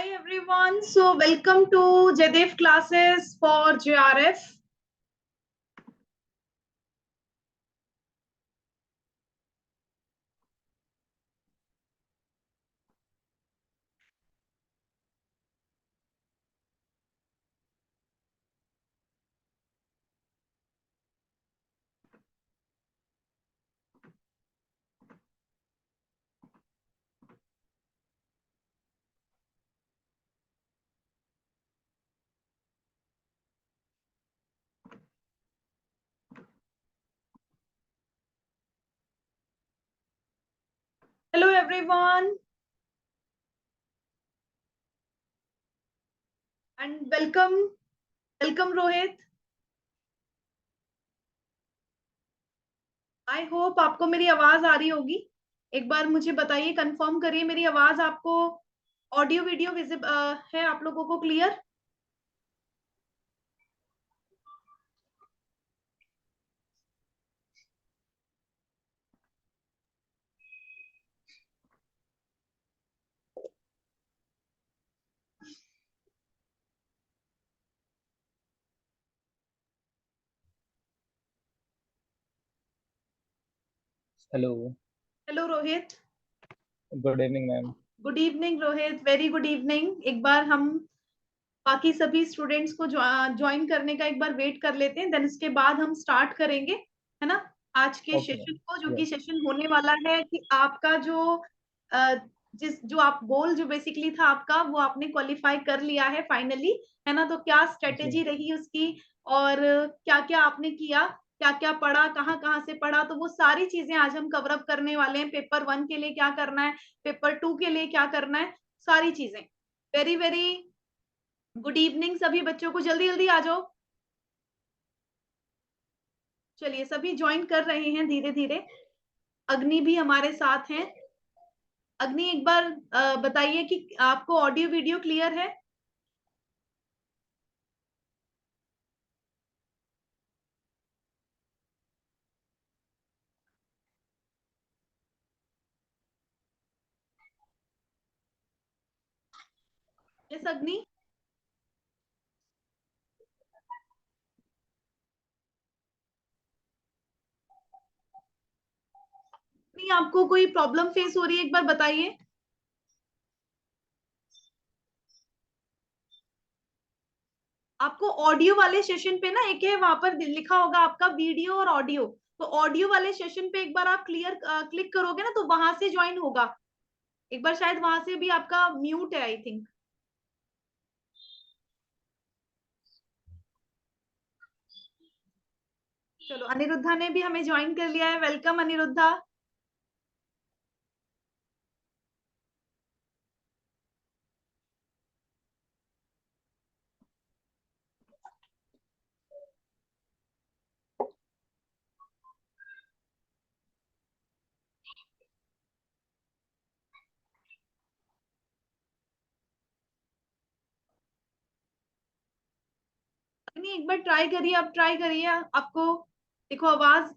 everyone. So welcome to Jaidev classes for JRF. Hello everyone and welcome Rohit. I hope आपको मेरी आवाज आ रही होगी। एक बार मुझे बताइए, कंफर्म करिए मेरी आवाज आपको ऑडियो वीडियो विजिबल है आप लोगों को clear. Hello. Hello Rohit. Good evening ma'am. Good evening Rohit, very good evening. एक बार हम बाकी सभी स्टूडेंट्स को ज्वाइन करने का एक बार वेट कर लेते हैं, देन उसके बाद हम स्टार्ट करेंगे, है ना, आज के ओके सेशन मैम। को, जो कि यस। सेशन होने वाला है कि आपका जो अ, जो आप गोल जो बेसिकली था आपका, वो आपने क्वालिफाई कर लिया है फाइनली, है ना। तो क्या जी। स्ट्रेटेजी रही उसकी और क्या क्या आपने किया, क्या क्या पढ़ा, कहाँ कहाँ से पढ़ा, तो वो सारी चीजें आज हम कवर अप करने वाले हैं। पेपर 1 के लिए क्या करना है, पेपर 2 के लिए क्या करना है, सारी चीजें। वेरी वेरी गुड इवनिंग सभी बच्चों को, जल्दी जल्दी आ जाओ। चलिए सभी ज्वाइन कर रहे हैं धीरे धीरे। अग्नि भी हमारे साथ हैं। अग्नि एक बार बताइए कि आपको ऑडियो वीडियो क्लियर है। यस अग्नि। नहीं, आपको कोई प्रॉब्लम फेस हो रही है, एक बार बताइए। आपको ऑडियो वाले सेशन पे ना, एक है वहां पर लिखा होगा आपका वीडियो और ऑडियो, तो ऑडियो वाले सेशन पे एक बार आप क्लियर क्लिक करोगे ना, तो वहां से ज्वाइन होगा। एक बार शायद वहां से भी आपका म्यूट है आई थिंक। चलो अनिरुद्धा ने भी हमें ज्वाइन कर लिया है, वेलकम अनिरुद्धा। नहीं, एक बार ट्राई करिए, आप ट्राई करिए। आपको देखो आवाज,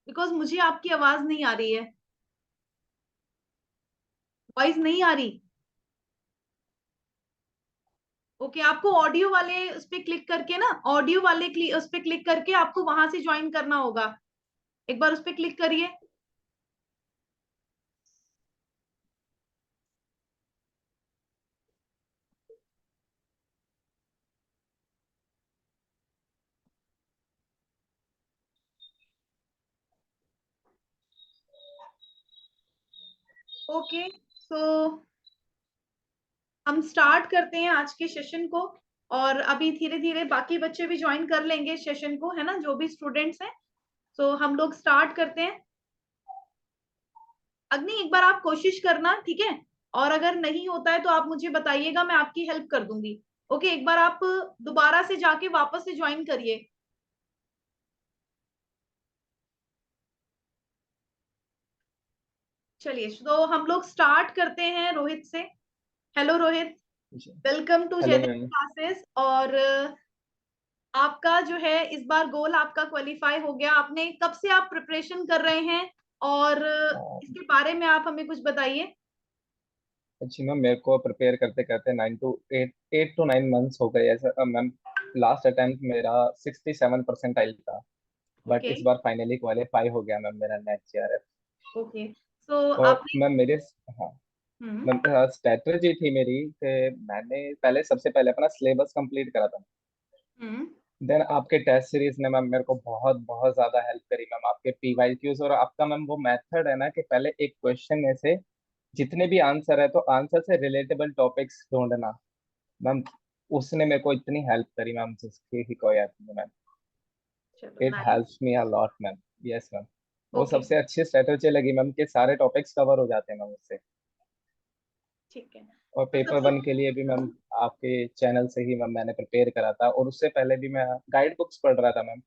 बिकॉज मुझे आपकी आवाज नहीं आ रही है, वॉइस नहीं आ रही। ओके, आपको ऑडियो वाले उस पे क्लिक करके ना, ऑडियो वाले उस पे क्लिक करके आपको वहां से ज्वाइन करना होगा। एक बार उस पे क्लिक करिए। ओके, तो हम स्टार्ट करते हैं आज के सेशन को, और अभी धीरे धीरे बाकी बच्चे भी ज्वाइन कर लेंगे सेशन को, है ना, जो भी स्टूडेंट्स हैं। तो हम लोग स्टार्ट करते हैं। अग्नि एक बार आप कोशिश करना, ठीक है, और अगर नहीं होता है तो आप मुझे बताइएगा, मैं आपकी हेल्प कर दूंगी। ओके, एक बार आप दोबारा से जाके वापस से ज्वाइन करिए। चलिए, तो हम लोग स्टार्ट करते हैं रोहित से। Hello Rohit, ji. Welcome to hello Jaydev ma'am. Classes. और आपका जो है इस बार गोल आपका क्वालिफाई हो गया। आपने कब से आप प्रिपरेशन कर रहे हैं, और इसके बारे में आप हमें कुछ बताइए। जी मैम, मेरे को प्रिपेयर करते करते 8 to 9 मंथ्स हो गए ऐसा मैम। लास्ट अटेम्प्ट मेरा 67% था, बट ओके इस बार फाइनली क्वालिफाई हो गया मैम मेरा नेट जीआरएफ। ओके। सो और आपने मैम मेरे, हाँ हम्म मैम, स्ट्रेटजी थी मेरी कि मैंने पहले सबसे पहले अपना सिलेबस कंप्लीट करा था। हम्म देन आपके टेस्ट सीरीज ने मैम मेरे को बहुत बहुत ज्यादा हेल्प करी मैम, आपके पीवाईक्यूज और आपका मैम वो मेथड है ना कि पहले एक क्वेश्चन में से जितने भी आंसर है तो आंसर से रिलेटेबल टॉपिक्स ढूंढना मैम, उसने मेरे को इतनी हेल्प करी मैम जिसकी ही कोई याद नहीं मैम। चलो it nice. Helps me a lot ma'am. Yes ma'am, वो ओके सबसे अच्छी स्ट्रेटेजी लगी मैम कि सारे टॉपिक्स कवर हो जाते हैं मैम उससे। ठीक है। और तो पेपर सबसे वन के लिए भी मैम आपके चैनल से ही मैम मैंने प्रिपेयर करा था, और उससे पहले भी मैं गाइड बुक्स पढ़ रहा था मैम।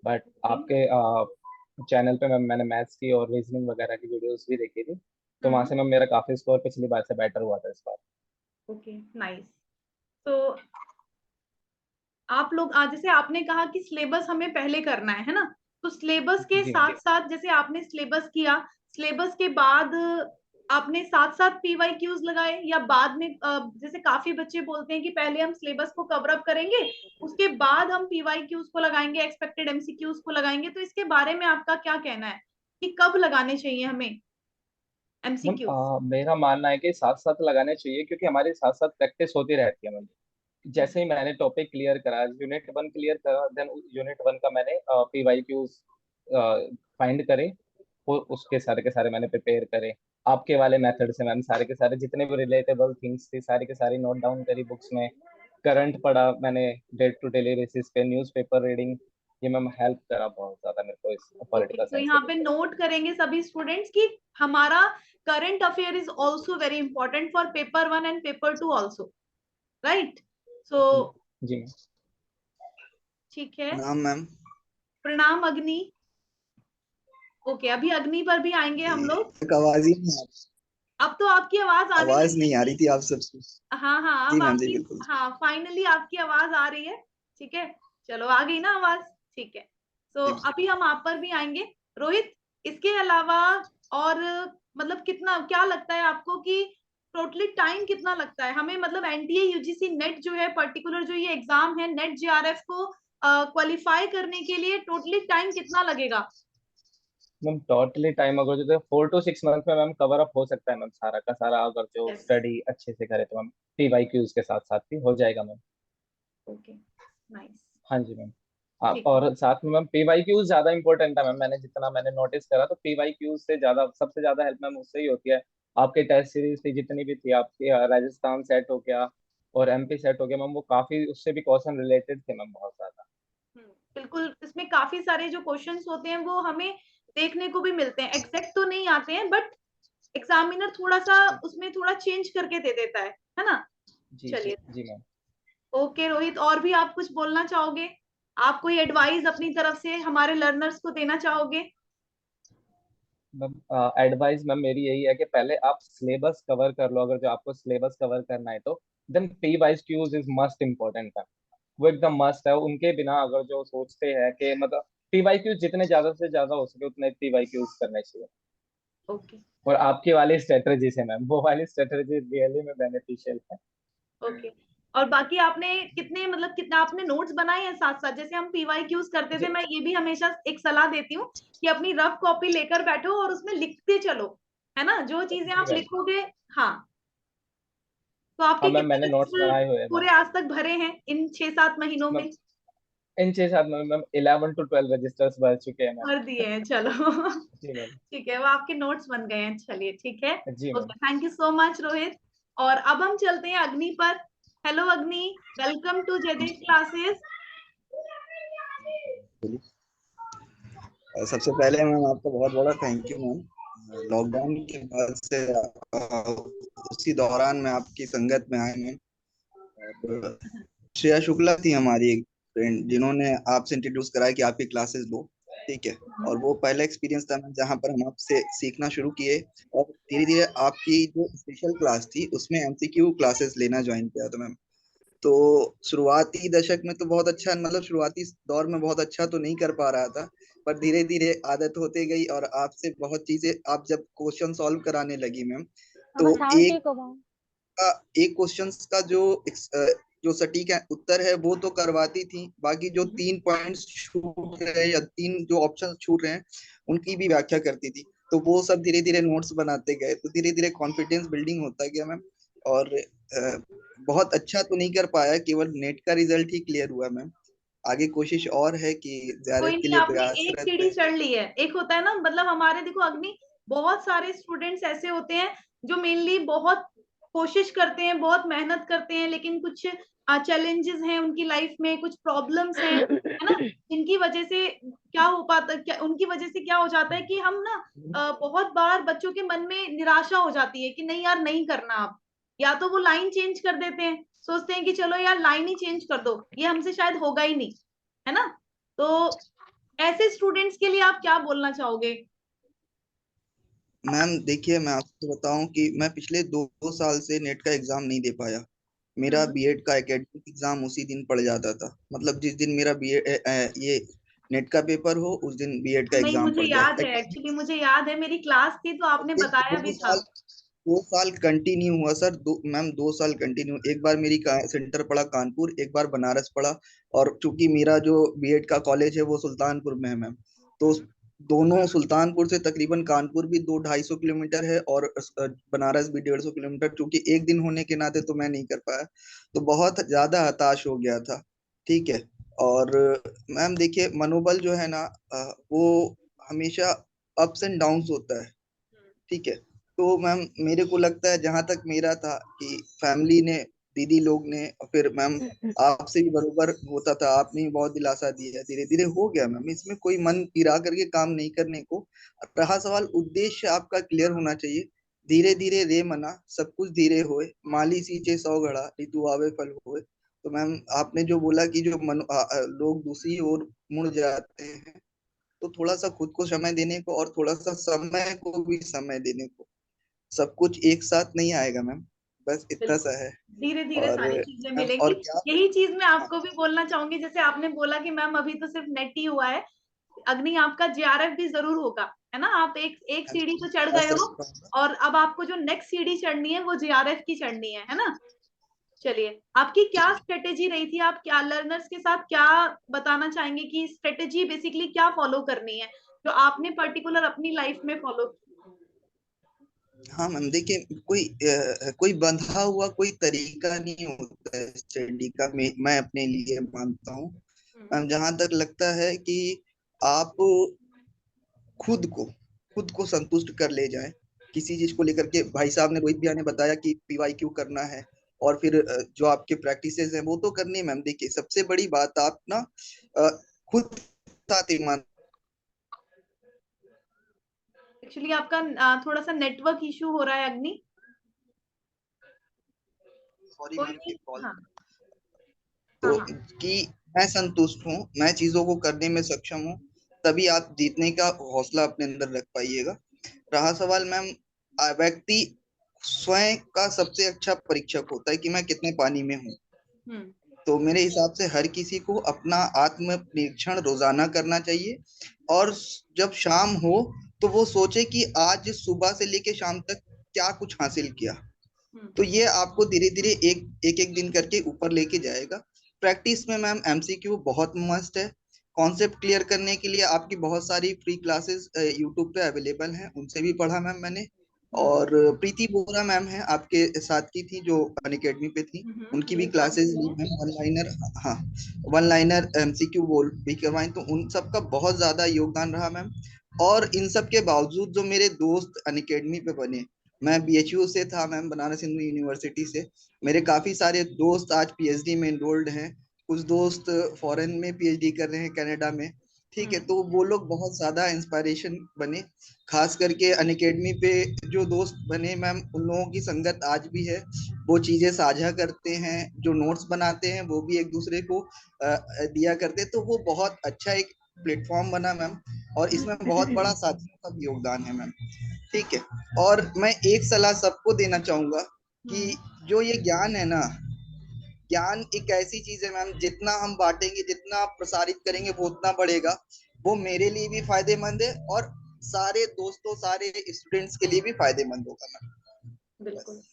बट ओके आपके चैनल पे मैम मैंने मैथ्स की और रीजनिंग वगैरह की वीडियोस भी देखी थी, तो वहां हम्म से मैम मेरा काफी स्कोर पिछली बार से बेटर हुआ था इस बार। Okay nice. तो आप लोग आज जैसे आपने कहा कि सिलेबस हमें पहले करना है ना? तो सिलेबस के जी मैम। साथ साथ जैसे आपने सिलेबस किया, सिलेबस के बाद आपने साथ साथ पीवाईक्यूज लगाए या बाद में जैसे काफी बच्चे बोलते हैं कि पहले हम सिलेबस को कवर अप करेंगे, उसके बाद हम पीवाईक्यूज को लगाएंगे, एक्सपेक्टेड एमसीक्यूज को लगाएंगे। तो इसके बारे में आपका क्या कहना है कि कब लगाने चाहिए हमें मैम एमसीक्यूज? मेरा मानना है कि साथ साथ लगाने चाहिए, क्योंकि हमारे साथ साथ प्रैक्टिस होती रहती है मैम। जैसे ही मैंने टॉपिक क्लियर करा, यूनिट वन क्लियर करा, देन यूनिट वन का मैंने पीवाईक्यूज फाइंड करे, वो उसके सारे के सारे मैंने प्रिपेयर करे आपके वाले मेथड से मैम। सारे के सारे जितने भी रिलेटेबल थिंग्स थी सारी के सारी नोट डाउन करी बुक्स में। करंट पढ़ा मैंने, डे टू डेली बेसिस पे न्यूज़पेपर रीडिंग, ये मैम हेल्प करा बहुत ज्यादा मेरे को इस ओके, पॉलिटिकल तो साइंस के यहाँ पे पेपर। नोट करेंगे सभी स्टूडेंट्स की हमारा current affair is also very important for paper one and paper two also, right? So जी जी मैम। ठीक है। प्रणाम मैम। प्रणाम अग्नि। ओके, अभी अग्नि पर भी आएंगे हम जी, लोग। आवाज ही नहीं अब तो आपकी आवाज आने आवाज लगी नहीं आ अग्नि। रही थी आप सबसे। हाँ हाँ, जी अब मैम, जी आपकी, बिल्कुल। हाँ फाइनली आपकी आवाज आ रही है। ठीक है, चलो आ गई ना आवाज। ठीक है, तो जी अभी हम आप पर भी आएंगे। रोहित, इसके अलावा और मतलब कितना क्या लगता है आपको कि टोटली टाइम कितना लगता है हमें, मतलब एनटीए यूजीसी नेट जो है, पर्टिकुलर जो ये एग्जाम है नेट जेआरएफ को क्वालिफाई करने के लिए टोटली टाइम कितना लगेगा? मैम टोटली टाइम अगर जो 4 to 6 मंथ में मैम कवर अप हो सकता है मैम, सारा का सारा अगर जो यस। स्टडी अच्छे से करे तो मैम पीवाईक्यूज के साथ साथ भी हो जाएगा मैम। Okay nice. हाँ जी मैम। आप ठीक है। और साथ में मैम पीवाईक्यूज ज्यादा इंपॉर्टेंट है मैम, मैंने जितना मैंने नोटिस करा तो पीवाईक्यूज से ज्यादा सबसे ज्यादा हेल्प मैम उससे ही होती है। आपके टेस्ट सीरीज थी जितनी भी थी आपकी, राजस्थान सेट हो गया और एमपी सेट हो गया मैम, वो काफी उससे भी क्वेश्चन रिलेटेड थे मैम बहुत ज्यादा। बिल्कुल, इसमें काफी सारे जो क्वेश्चंस होते हैं वो हमें देखने को भी मिलते हैं, एग्जैक्ट तो नहीं आते हैं बट एग्जामिनर थोड़ा सा उसमें थोड़ा चेंज करके दे देता है ना? जी चलिए। जी मैम। ओके रोहित, और भी आप कुछ बोलना चाहोगे? आप कोई एडवाइस अपनी तरफ से हमारे लर्नर्स को देना चाहोगे? मैम एडवाइस मैम मेरी यही है कि पहले आप सिलेबस कवर कर लो, अगर जो आपको सिलेबस कवर करना है तो then P Y Qs is must important है। वो एकदम मस्त है, उनके बिना अगर जो सोचते हैं कि मतलब पी वाई क्यूज जितने ज्यादा से ज्यादा हो सके उतने पी वाई क्यूज करने चाहिए। ओके और आपकी वाली स्ट्रेटजी से मैम, वो वाली स्ट्रेटजी रियली में बेनिफिशियल है। ओके। और बाकी आपने कितने मतलब कितना आपने नोट्स बनाए हैं साथ साथ? जैसे हम पीवाईक्यूज करते थे, जी मैं ये भी हमेशा एक सलाह देती हूँ कि अपनी रफ कॉपी लेकर बैठो और उसमें लिखते चलो, है ना? जो चीजें जी आप मैम। लिखोगे। हाँ, तो हाँ आपके मैम, कितने मैंने नोट्स रजिस्टर बनाए हुए हैं मैम। पूरे आज तक भरे हैं इन 6-7 महीनों मैम में? इन 6 साल में मैम 11 to 12 रजिस्टर्स भर चुके हैं भर मैम। दिए हैं, चलो। जी मैम। ठीक है, वो आपके नोट्स बन गए हैं। चलिए ठीक है। जी ma'am. Okay, thank you so much Rohit. और अब हम चलते हैं अग्नि पर। हेलो अग्नि, वेलकम टू जयदेव क्लासेस। सबसे पहले मैम आपका बहुत बड़ा थैंक यू मैम। लॉकडाउन के बाद से उसी दौरान मैं आपकी संगत में आया मैम। और श्रेया शुक्ला थी हमारी एक फ्रेंड, जिन्होंने आपसे इंट्रोड्यूस कराया कि आप ही क्लासेस लो। ठीक है। और वो पहला एक्सपीरियंस था मैम जहाँ पर हम आपसे सीखना शुरू किए, और धीरे धीरे आपकी जो स्पेशल क्लास थी उसमें एमसीक्यू क्लासेस लेना ज्वाइन किया था मैम। तो शुरुआती दशक में तो बहुत अच्छा, मतलब शुरुआती दौर में बहुत अच्छा तो नहीं कर पा रहा था, पर धीरे धीरे आदत होते गई। और आपसे बहुत चीजें, आप जब क्वेश्चन सॉल्व कराने लगी मैम, तो एक का एक क्वेश्चन का जो सटीक उत्तर है वो तो करवाती थी, बाकी जो 3 पॉइंट्स छूट रहे या 3 जो ऑप्शन छूट रहे हैं उनकी भी व्याख्या करती थी। तो वो सब धीरे धीरे नोट्स बनाते गए, तो धीरे धीरे कॉन्फिडेंस बिल्डिंग होता गया मैम। और बहुत अच्छा तो नहीं कर पाया, केवल नेट का रिजल्ट ही क्लियर हुआ मैम। आगे कोशिश और है कि कोई जेआरएफ के नहीं, लिए आपने एक प्रयासरत सीढ़ी है। चढ़ ली है। एक होता है ना, मतलब हमारे देखो अग्नि, बहुत सारे स्टूडेंट्स ऐसे होते हैं जो मेनली बहुत कोशिश करते हैं, बहुत मेहनत करते हैं, लेकिन कुछ चैलेंजेस हैं उनकी लाइफ में, कुछ प्रॉब्लम्स हैं, है ना, जिनकी वजह से क्या हो पाता, क्या उनकी वजह से क्या हो जाता है कि हम ना बहुत बार बच्चों के मन में निराशा हो जाती है कि नहीं यार नहीं करना अब, या तो वो लाइन चेंज कर देते हैं, सोचते हैं कि चलो यार लाइन ही चेंज कर दो, ये हमसे शायद होगा ही नहीं, है ना। तो ऐसे स्टूडेंट्स के लिए आप क्या बोलना चाहोगे? मैम देखिए, मैं आपको बताऊं कि मैं पिछले 2 साल से नेट का एग्जाम नहीं दे पाया। मेरा हम्म। बीएड का एकेडमिक एग्जाम उसी दिन पड़ जाता था, मतलब जिस दिन मेरा बीएड ये नेट का पेपर हो उस दिन बीएड का नहीं, एग्जाम मुझे पड़ जाए। याद है, एक्चुअली मुझे याद है, मेरी क्लास थी तो आपने ये बताया भी दो था। साल 2 साल कंटिन्यू हुआ सर। मैम 2 साल कंटिन्यू, एक बार मेरी सेंटर पड़ा कानपुर, एक बार बनारस पड़ा। और चूंकि मेरा जो बीएड का कॉलेज है वो सुल्तानपुर में है मैम, तो दोनों, सुल्तानपुर से तकरीबन कानपुर भी 200-250 किलोमीटर है, और बनारस भी 150 किलोमीटर। चूंकि एक दिन होने के नाते तो मैं नहीं कर पाया, तो बहुत ज्यादा हताश हो गया था। ठीक है। और मैम देखिए, मनोबल जो है ना, वो हमेशा अप्स एंड डाउन्स होता है। ठीक है। तो मैम मेरे को लगता है, जहां तक मेरा था, कि फैमिली ने, दीदी लोग ने, फिर मैम आपसे भी बरोबर होता था, आपने भी बहुत दिलासा दिया, धीरे धीरे हो गया मैम। इसमें कोई मन गिरा करके काम नहीं करने को रहा सवाल, उद्देश्य आपका क्लियर होना चाहिए। धीरे धीरे रे मना सब कुछ धीरे होए, माली सींचे 100 घड़ा ऋतु आवे फल होए। तो मैम आपने जो बोला कि जो लोग दूसरी ओर मुड़ जाते हैं, तो थोड़ा सा खुद को समय देने को, और थोड़ा सा समय को भी समय देने को, सब कुछ एक साथ नहीं आएगा मैम, बस इतना बिल्कुल, सा है। धीरे धीरे और सारी चीजें मैम मिलेंगी। और क्या। यही चीज मैं हाँ, आपको भी बोलना चाहूंगी, जैसे आपने बोला कि मैम अभी तो सिर्फ नेट ही हुआ है, अग्नि आपका जेआरएफ भी जरूर होगा, है ना। आप एक एक मैम सीढ़ी तो चढ़ प्रयास गए हो, रहूंगा। और अब आपको जो नेक्स्ट सीढ़ी चढ़नी है वो जेआरएफ की चढ़नी है ना। चलिए, आपकी क्या स्ट्रेटेजी रही थी, आप क्या लर्नर्स के साथ क्या बताना चाहेंगे कि स्ट्रेटेजी बेसिकली क्या फॉलो करनी है, जो आपने पर्टिकुलर अपनी लाइफ में फॉलो की? हाँ मैम देखिए, कोई बंधा हुआ कोई तरीका नहीं होता है स्टडी का, मैं अपने लिए मानता हूँ मैम। जहां तक लगता है कि आप खुद को खुद को संतुष्ट कर ले जाएं किसी चीज को लेकर के। भाई साहब ने, रोहित भैया ने बताया कि पीवाईक्यू करना है, और फिर जो आपके प्रैक्टिसेस हैं वो तो करनी है मैम। देखिए सबसे बड़ी बात, आप ना अ, खुद साथ ईमान। एक्चुअली आपका थोड़ा सा नेटवर्क इशू हो रहा है अग्नि। सॉरी कोई मैम, नहीं। एक कॉल। हाँ, हाँ, तो हाँ। कि मैं संतुष्ट हूँ, मैं चीजों को करने में सक्षम हूँ, तभी आप जीतने का हौसला अपने अंदर रख पाइएगा। रहा सवाल मैम, व्यक्ति स्वयं का सबसे अच्छा परीक्षक होता है कि मैं कितने पानी में हूँ। हम्म। तो मेरे हिसाब से हर किसी को अपना आत्म निरीक्षण रोजाना करना चाहिए, और जब शाम हो तो वो सोचे कि आज सुबह से लेके शाम तक क्या कुछ हासिल किया। हम्म। तो ये आपको धीरे धीरे एक दिन करके ऊपर लेके जाएगा। प्रैक्टिस में मैम एमसीक्यू बहुत मस्त है। कॉन्सेप्ट क्लियर करने के लिए आपकी बहुत सारी फ्री क्लासेस यूट्यूब पे अवेलेबल हैं, उनसे भी पढ़ा मैम मैंने। हम्म। और प्रीति बोरा मैम है आपके साथ की थी जो अनअकैडमी पे थी, उनकी भी ये क्लासेस जानती ली हूँ। Ma'am, one liner. हाँ, वन लाइनर एमसीक्यू बोल भी करवाई, तो उन सब का बहुत ज्यादा योगदान रहा मैम। और इन सब के बावजूद जो मेरे दोस्त अनअकैडमी पे बने, मैं बीएचयू से था मैम, बनारस हिंदू यूनिवर्सिटी से। मेरे काफी सारे दोस्त आज पीएचडी में एनरोल्ड हैं, कुछ दोस्त फॉरेन में पीएचडी कर रहे हैं, कनाडा में। ठीक है। हम्म। तो वो लोग बहुत ज्यादा इंस्पायरेशन बने, खास करके अनअकैडमी पे जो दोस्त बने मैम, उन लोगों की संगत आज भी है। वो चीजें साझा करते हैं, जो नोट्स बनाते हैं वो भी एक दूसरे को दिया करते हैं। तो वो बहुत अच्छा एक प्लेटफॉर्म बना मैम, और इसमें बहुत बड़ा साथियों का भी योगदान है मैम। ठीक है। और मैं एक सलाह सबको देना चाहूंगा कि हम्म। जो ये ज्ञान है ना, ज्ञान एक ऐसी चीज है मैम, जितना हम बांटेंगे, जितना आप प्रसारित करेंगे वो उतना बढ़ेगा। वो मेरे लिए भी फायदेमंद है, और सारे दोस्तों, सारे स्टूडेंट्स के लिए भी फायदेमंद होगा मैम। बिल्कुल। बस।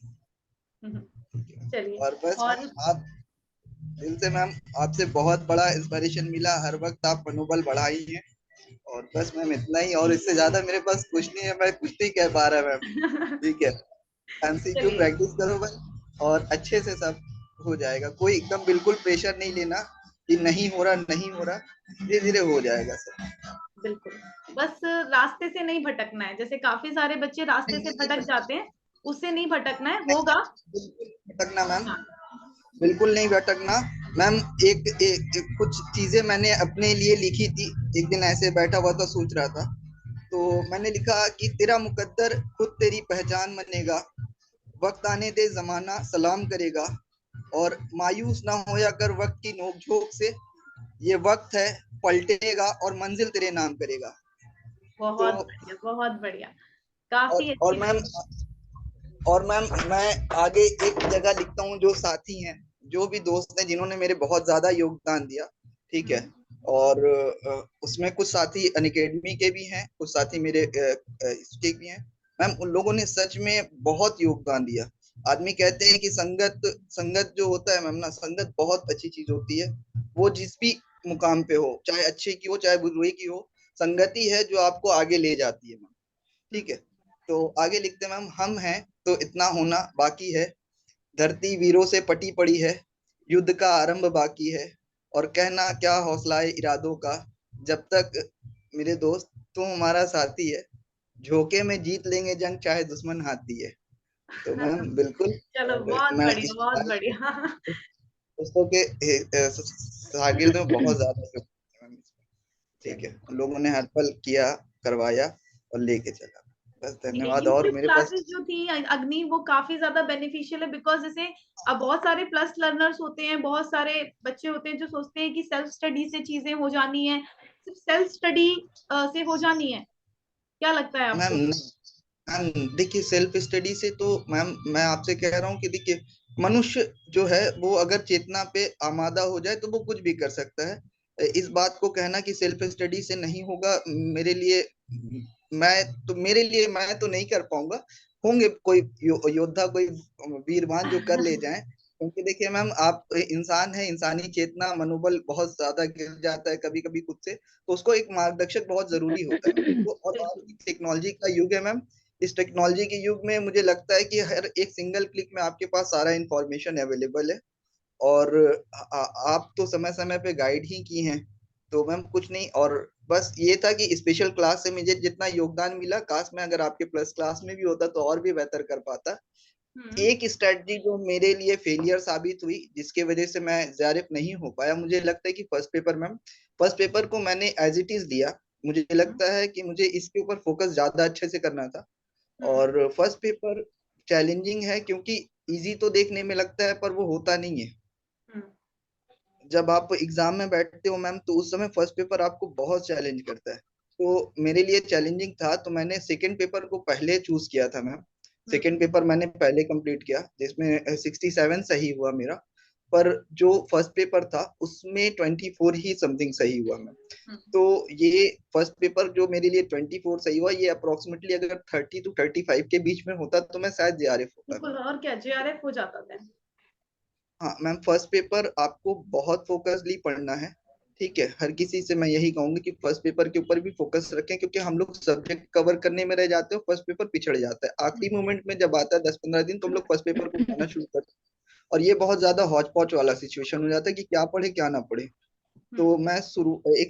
हम्म। चलिए। और बस और मैम आप दिल से मैम आपसे बहुत बड़ा इंस्पिरेशन मिला, हर वक्त आप मनोबल बढ़ाई हैं। और बस मैम इतना ही, और इससे ज्यादा मेरे पास कुछ नहीं है, मैं कुछ नहीं कह पा रहा मैम। ठीक है, एमसीक्यू चलिए, प्रैक्टिस करो बस, और अच्छे से सब हो जाएगा। कोई एकदम बिल्कुल प्रेशर नहीं लेना कि नहीं हो रहा, नहीं हो रहा, धीरे धीरे हो जाएगा सब। बिल्कुल। बस रास्ते से नहीं भटकना है, जैसे काफी सारे बच्चे रास्ते नहीं से नहीं भटक जाते हैं, उससे नहीं भटकना है, होगा। बिल्कुल भटकना मैम, हाँ। बिल्कुल नहीं भटकना मैम। एक कुछ चीजें मैंने अपने लिए लिखी थी। एक दिन ऐसे बैठा हुआ था, सोच रहा था, तो मैंने लिखा कि तेरा मुकद्दर खुद तेरी पहचान बनेगा, वक्त आने दे जमाना सलाम करेगा, और मायूस ना होया कर वक्त की नोक-झोंक से, ये वक्त है पलटेगा और मंजिल तेरे नाम करेगा। तो बहुत बढ़िया, बहुत बढ़िया। काफी और अच्छी मैम, लगी। मैं आगे एक जगह लिखता हूँ, जो साथी हैं, जो भी दोस्त हैं जिन्होंने मेरे बहुत ज्यादा योगदान दिया, ठीक है, और उसमें कुछ साथी अनअकैडमी के भी हैं, कुछ साथी मेरे इसके भी हैं मैम। उन लोगों ने सच में बहुत योगदान दिया। आदमी कहते हैं कि संगत संगत जो होता है मैम ना, संगत बहुत अच्छी चीज होती है। वो जिस भी मुकाम पे हो, चाहे अच्छे की हो चाहे बुरे की हो, संगति है जो आपको आगे ले जाती है मैम। ठीक है, तो आगे लिखते मैम, हम हैं तो इतना होना बाकी है, धरती वीरों से पटी पड़ी है, युद्ध का आरंभ बाकी है, और कहना क्या हौसलाए इरादों का, जब तक मेरे दोस्त तू हमारा साथी है, झोंके में जीत लेंगे जंग चाहे दुश्मन हाथी है। तो मैम बिल्कुल, चलो, और बहुत मैं बढ़िया, इस बहुत बढ़िया। दोस्तों के शागिर्द में बहुत ज्यादा योगदान है मैम। ठीक है, उन लोगों ने हर पल किया, करवाया और लेके चला। बस ये धन्यवाद, और यूट्यूब मेरे पास क्लासेस जो थी अग्नि, वो काफी ज्यादा बेनिफिशियल है, बिकॉज जैसे अब बहुत सारे प्लस लर्नर्स होते हैं, बहुत सारे बच्चे होते हैं जो सोचते हैं कि सेल्फ स्टडी से चीजें हो जानी है, सिर्फ सेल्फ स्टडी से हो जानी है। क्या लगता है मैम, आपको? मैम देखिए, सेल्फ स्टडी से तो मैम मैं आपसे कह रहा हूँ कि देखिए, मनुष्य जो है वो अगर चेतना पे आमादा हो जाए तो वो कुछ भी कर सकता है। इस बात को कहना कि सेल्फ स्टडी से नहीं होगा, मेरे लिए, मेरे लिए मैं तो नहीं कर पाऊंगा। होंगे कोई योद्धा, कोई वीरवान जो कर ले जाएं, क्योंकि देखिए मैम, आप इंसान है, इंसानी चेतना मनोबल बहुत ज्यादा गिर जाता है कभी कभी खुद से, तो उसको एक मार्गदर्शक बहुत जरूरी होता है। तो और आज बिल्कुल। की टेक्नोलॉजी का युग है मैम। इस टेक्नोलॉजी के युग में मुझे लगता है कि हर एक सिंगल क्लिक में आपके पास सारा इंफॉर्मेशन अवेलेबल है। और आप तो समय समय पे गाइड ही की हैं। तो मैम कुछ नहीं, और बस ये था कि स्पेशल क्लास से मुझे जितना योगदान मिला, काश मैं अगर आपके प्लस क्लास में भी होता तो और भी बेहतर कर पाता। हम्म। एक स्ट्रेटजी जो मेरे लिए फेलियर साबित हुई, जिसके वजह से मैं जेआरएफ नहीं हो पाया, मुझे लगता है कि first paper ma'am, first paper को मैंने एज इट इज लिया। मुझे हम्म। लगता है कि मुझे इसके ऊपर फोकस ज्यादा अच्छे से करना था। हम्म। और फर्स्ट पेपर चैलेंजिंग है, क्योंकि इजी तो देखने में लगता है पर वो होता नहीं है। हम्म। जब आप एग्जाम में बैठते हो मैम, तो उस समय फर्स्ट पेपर आपको बहुत चैलेंज करता है। तो मेरे लिए चैलेंजिंग था, तो मैंने सेकंड पेपर को पहले चूज किया था मैम। हम्म। सेकंड पेपर मैंने पहले कंप्लीट किया, जिसमें 67 सही हुआ मेरा। पर जो फर्स्ट पेपर था उसमें 24 ही समथिंग सही हुआ मैम। हम्म। तो ये फर्स्ट पेपर जो मेरे लिए 24 सही हुआ, ये अप्रोक्सीमेटली अगर 30 to 35 के बीच में होता तो मैं शायद जेआरएफ होता बिल्कुल, मैम। और क्या, जेआरएफ हो जाता था। हाँ मैम, फर्स्ट पेपर आपको बहुत फोकसली पढ़ना है। ठीक है, हर किसी से मैं यही कहूंगा कि फर्स्ट पेपर के ऊपर भी फोकस रखें, क्योंकि हम लोग सब्जेक्ट कवर करने में रह जाते हो, फर्स्ट पेपर पिछड़ जाता है। आखिरी मोमेंट में जब आता है 10-15 दिन, तो हम लोग फर्स्ट पेपर को पढ़ना शुरू करते हैं, और ये बहुत ज्यादा हौच पौच वाला सिचुएशन हो जाता है कि क्या पढ़े क्या ना पढ़े। हम्म। तो मैं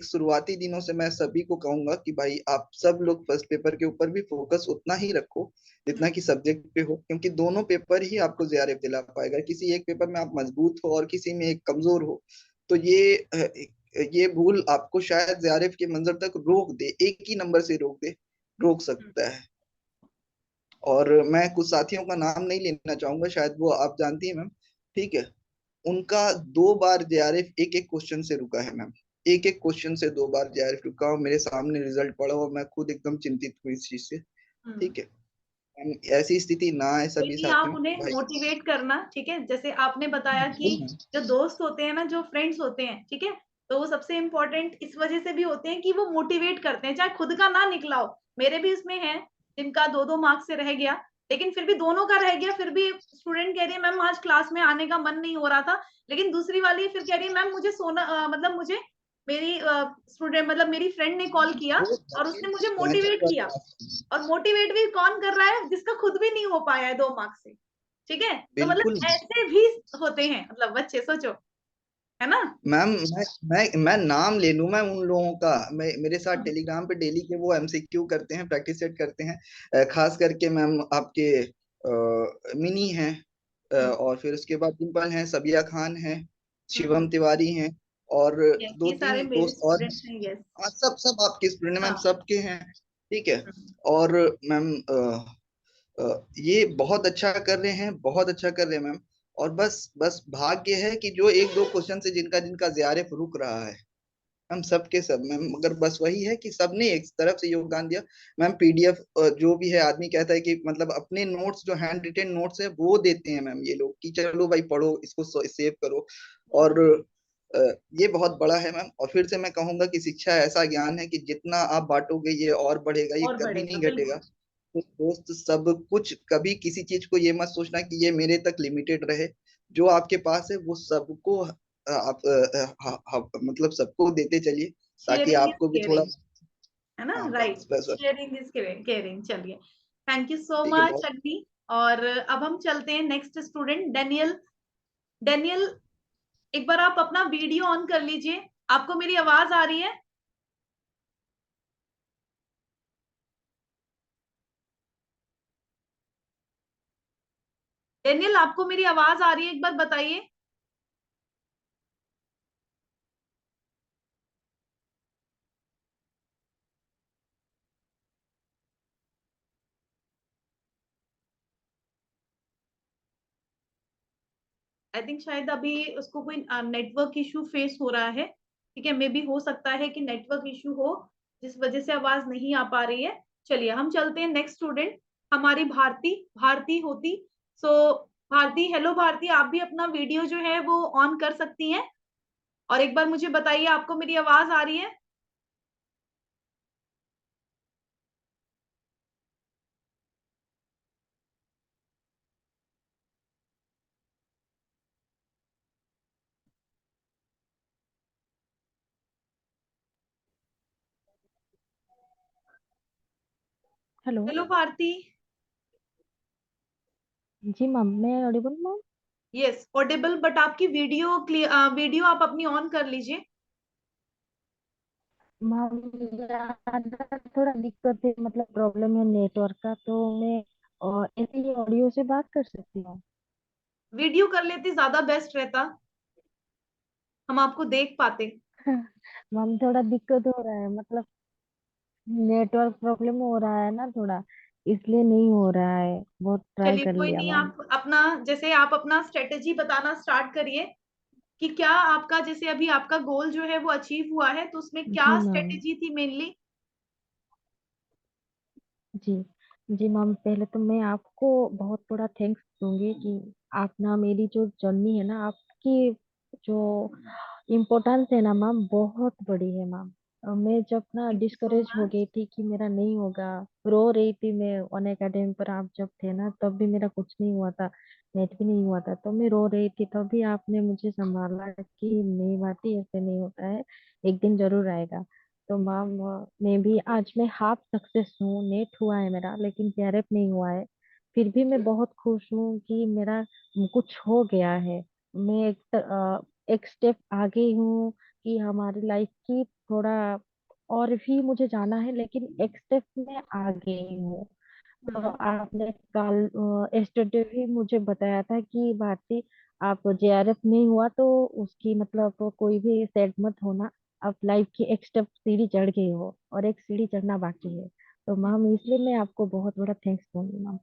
शुरुआती दिनों से मैं सभी को कहूंगा कि भाई आप सब लोग फर्स्ट पेपर के ऊपर भी फोकस उतना ही रखो जितना कि सब्जेक्ट पे हो, क्योंकि दोनों पेपर ही आपको जेआरएफ दिला पाएगा। किसी एक पेपर में आप मजबूत हो और किसी में एक कमजोर हो, तो ये भूल आपको शायद जेआरएफ के मंजर तक रोक दे, एक ही नंबर से रोक हम्म। सकता है। और मैं कुछ साथियों का नाम नहीं लेना चाहूंगा, शायद वो आप जानती हैं मैम। ठीक है, उनका 2 बार जेआरएफ एक एक क्वेश्चन से रुका है मैम। एक एक क्वेश्चन से 2 बार जेआरएफ रुका, और मेरे सामने रिजल्ट पड़ा, और मैं खुद एकदम चिंतित हुई इस चीज से। हम्म। ठीक है, ऐसी स्थिति ना आए कोई सभी नहीं, आप साथियों को उन्हें भाई। मोटिवेट करना, ठीक है, जैसे आपने बताया कि जो दोस्त होते हैं ना, जो फ्रेंड्स होते हैं, ठीक है, तो वो सबसे इम्पोर्टेंट इस वजह से भी होते हैं कि वो मोटिवेट करते हैं, चाहे खुद का ना निकला हो। मेरे भी इसमें है जिनका 2-2 मार्क्स से रह गया, लेकिन फिर भी दोनों का रह गया। फिर भी स्टूडेंट कह रही है मैम आज क्लास में आने का मन नहीं हो रहा था, लेकिन दूसरी वाली फिर कह रही है मैम मुझे सोना मतलब मुझे मेरी स्टूडेंट मतलब मेरी फ्रेंड ने कॉल किया वो और उसने मुझे नेचर मोटिवेट वाली किया। बात है। और मोटिवेट भी कौन कर रहा है, जिसका खुद भी नहीं हो पाया है 2 मार्क्स से। ठीक है, तो बिल्कुल। मतलब ऐसे भी होते हैं मतलब बच्चे, सोचो, है ना। मैम मैं नाम ले लूं, मैं उन लोगों का, मैं मेरे साथ टेलीग्राम पे डेली के वो एमसीक्यू करते हैं, प्रैक्टिस सेट करते हैं। खास करके मैम आपके मिनी हैं, और फिर उसके बाद डिम्पल हैं, सबिया खान हैं, शिवम तिवारी हैं, और यस, दो ये सारे तीन मेरे दोस्त और स्टूडेंट्स हैं। यस। हाँ, सब सब आपके स्टूडेंट मैम, हाँ। सबके हैं। ठीक है। और मैम ये बहुत अच्छा कर रहे हैं, बहुत अच्छा कर रहे हैं मैम। और बस बस भाग्य है कि जो एक दो क्वेश्चन से जिनका जिनका जेआरएफ रुक रहा है, हम सब के सब मैम, मगर बस वही है कि सबने एक तरफ से योगदान दिया। मैम पीडीएफ जो भी है, आदमी कहता है कि मतलब अपने नोट्स जो हैंड रिटेन नोट्स है वो देते हैं मैम ये लोग, कि चलो भाई पढ़ो इसको, सेव करो। और अ, ये बहुत बड़ा है मैम। और फिर से मैं कहूंगा कि शिक्षा ऐसा ज्ञान है कि जितना आप बांटोगे ये और बढ़ेगा, ये और कभी बढ़ेगा नहीं घटेगा। बिल्कुल। तो दोस्त सब कुछ, कभी किसी चीज को ये मत सोचना कि ये मेरे तक लिमिटेड रहे। जो आपके पास है वो सबको आप मतलब सबको देते चलिए, ताकि शेयरिंग इज आपको भी थोड़ा। केयरिंग, है ना। हाँ राइट। बस बस बस। Sharing is caring. चलिए, थैंक यू सो ठीक है मच बहुत। अग्नि। और अब हम चलते हैं नेक्स्ट स्टूडेंट डेनियल। डेनियल, एक बार आप अपना वीडियो ऑन कर लीजिए। आपको मेरी आवाज आ रही है? डेनियल, आपको मेरी आवाज आ रही है? एक बार बताइए। आई थिंक शायद अभी उसको कोई नेटवर्क इशू फेस हो रहा है। ठीक है, मे बी हो सकता है कि नेटवर्क इशू हो जिस वजह से आवाज नहीं आ पा रही है। चलिए हम चलते हैं नेक्स्ट स्टूडेंट, हमारी भारती। भारती होती। सो भारती, हेलो भारती, आप भी अपना वीडियो जो है वो ऑन कर सकती हैं। और एक बार मुझे बताइए आपको मेरी आवाज आ रही है? हेलो। हेलो भारती। जी मैम, मैं Audible ma'am? Yes Audible, but आपकी वीडियो क्लियर, वीडियो आप अपनी ऑन कर लीजिए। मैम यार थोड़ा दिक्कत है, मतलब प्रॉब्लम है नेटवर्क का, तो मैं ऐसे ही ऑडियो से बात कर सकती हूँ? वीडियो कर लेते ज्यादा बेस्ट रहता, हम आपको देख पाते। मैम थोड़ा दिक्कत हो रहा है, मतलब नेटवर्क प्रॉब्लम हो रहा है ना थोड़ा, इसलिए नहीं हो रहा है। बहुत ट्राई चलिए कर कोई लिया नहीं, मैम। आप अपना जैसे आप अपना स्ट्रेटेजी बताना स्टार्ट करिए कि क्या आपका, जैसे अभी आपका गोल जो है वो अचीव हुआ है तो उसमें क्या जी मैम। स्ट्रेटेजी थी मेनली। जी। जी मैम, पहले तो मैं आपको बहुत बड़ा थैंक्स दूंगी कि आप ना, मेरी जो जर्नी है ना, आपकी जो इम्पोर्टेंस है ना मैम, बहुत बड़ी है मैम। मैं जब ना थैंक यू सो डिस्करेज हो मच। गई थी कि मेरा नहीं होगा, रो रही थी मैं ऑन अकेडमी पर, आप जब थे ना तब भी मेरा कुछ नहीं हुआ था, नेट भी नहीं हुआ था, तो मैं रो रही थी, तब भी आपने मुझे संभाला कि नहीं भाती, ऐसे नहीं होता है, एक दिन जरूर आएगा। तो मैम मैं भी आज मैं हाफ सक्सेस हूँ, नेट हुआ है मेरा लेकिन जेआरएफ नहीं हुआ है। फिर भी मैं बहुत खुश हूँ कि मेरा कुछ हो गया है। मैं एक स्टेप आगे हूँ कि हमारी लाइफ की थोड़ा और भी मुझे जाना है, लेकिन एक स्टेप में आगे हूँ। तो हम्म। आपने कल yesterday भी मुझे बताया था कि भारती, आप जेआरएफ नहीं हुआ तो उसकी मतलब कोई भी सैड मत होना, आप लाइफ की एक स्टेप सीढ़ी चढ़ गई हो और एक सीढ़ी चढ़ना बाकी है। तो मैम इसलिए मैं आपको बहुत बड़ा थैंक्स दूंगी मैम।